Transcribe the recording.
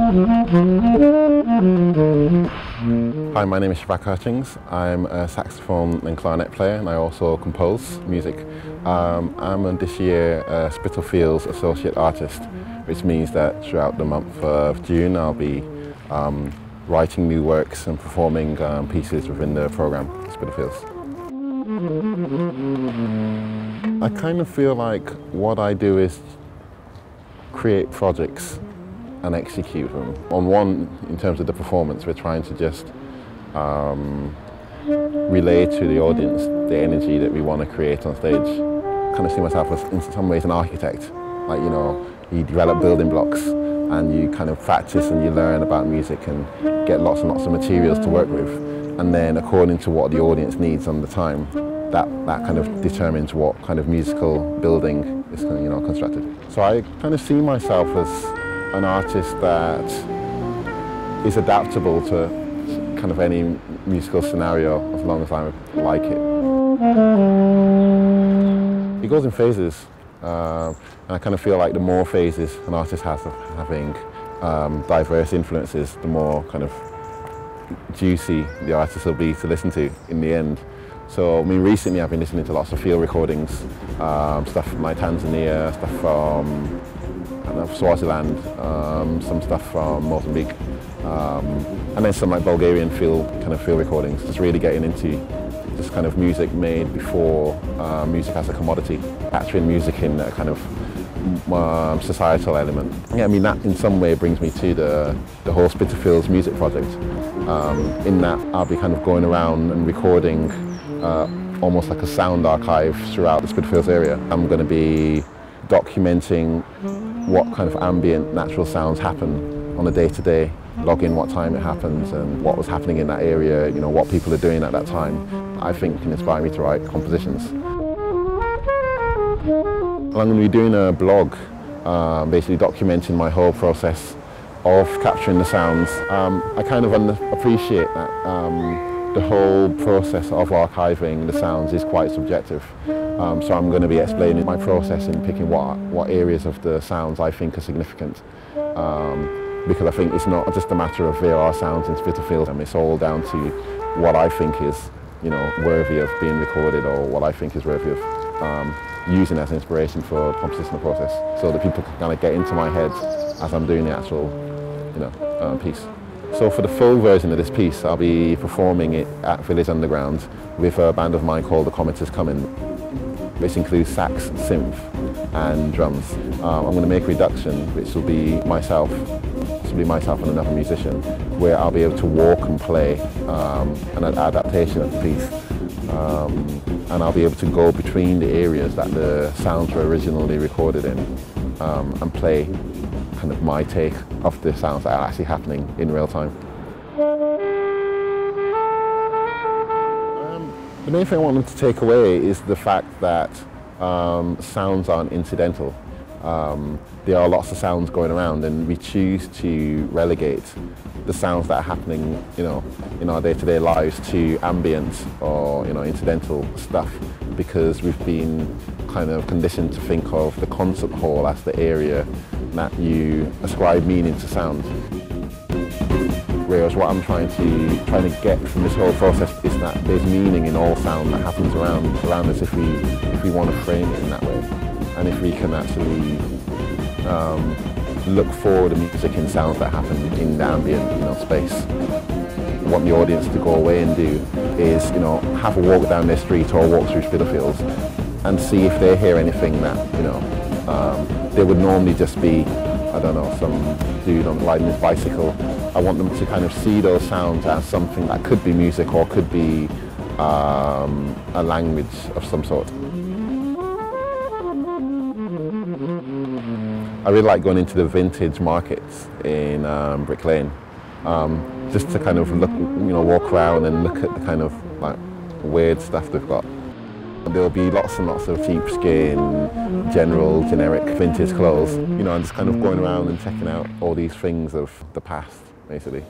Hi, my name is Shabaka Hutchings. I'm a saxophone and clarinet player, and I also compose music. I'm this year a Spitalfields Associate Artist, which means that throughout the month of June I'll be writing new works and performing pieces within the program, Spitalfields. I kind of feel like what I do is create projects and execute them. On one, in terms of the performance, we're trying to just relay to the audience the energy that we want to create on stage. I kind of see myself as, in some ways, an architect. Like, you know, you develop building blocks and you kind of practice and you learn about music and get lots and lots of materials to work with. And then according to what the audience needs on the time, that kind of determines what kind of musical building is, you know, constructed. So I kind of see myself as an artist that is adaptable to kind of any musical scenario as long as I like it. It goes in phases, and I kind of feel like the more phases an artist has of having diverse influences, the more kind of juicy the artist will be to listen to in the end. So, I mean, recently I've been listening to lots of field recordings, stuff from like Tanzania, stuff from Swaziland, some stuff from Mozambique, and then some like Bulgarian field recordings. Just really getting into this kind of music made before music as a commodity, capturing music in a kind of societal element. Yeah, I mean that in some way brings me to the whole Spitalfields music project. In that I'll be kind of going around and recording almost like a sound archive throughout the Spitalfields area. I'm going to be documenting what kind of ambient natural sounds happen on a day-to-day, logging what time it happens and what was happening in that area, you know, what people are doing at that time, I think can inspire me to write compositions. I'm going to be doing a blog, basically documenting my whole process of capturing the sounds. I kind of appreciate that the whole process of archiving the sounds is quite subjective. So I'm going to be explaining my process in picking what areas of the sounds I think are significant. Because I think it's not just a matter of there are sounds in Spitalfields, it's all down to what I think is, you know, worthy of being recorded or what I think is worthy of using as inspiration for the compositional process, so that people can kind of get into my head as I'm doing the actual, you know, piece. So for the full version of this piece, I'll be performing it at Village Underground with a band of mine called The Comet Is Coming. This includes sax, synth and drums. I'm going to make a reduction, which will be myself. This will be myself and another musician, where I'll be able to walk and play an adaptation of the piece. And I'll be able to go between the areas that the sounds were originally recorded in and play kind of my take of the sounds that are actually happening in real time. The main thing I want them to take away is the fact that sounds aren't incidental. There are lots of sounds going around, and we choose to relegate the sounds that are happening, you know, in our day-to-day lives to ambient or, you know, incidental stuff, because we've been kind of conditioned to think of the concert hall as the area that you ascribe meaning to sound. Whereas what I'm trying to get from this whole process is that there's meaning in all sound that happens around us if we want to frame it in that way, and if we can actually look for the music in sounds that happen in the ambient, you know, space. What the audience to go away and do is, you know, have a walk down their street or walk through Spitalfields and see if they hear anything that, you know, they would normally just be, I don't know, some dude riding his bicycle. I want them to kind of see those sounds as something that could be music or could be a language of some sort. I really like going into the vintage markets in Brick Lane, just to kind of look, you know, walk around and look at the kind of like weird stuff they've got. There'll be lots and lots of sheepskin, generic vintage clothes, you know, and just kind of going around and checking out all these things of the past, basically.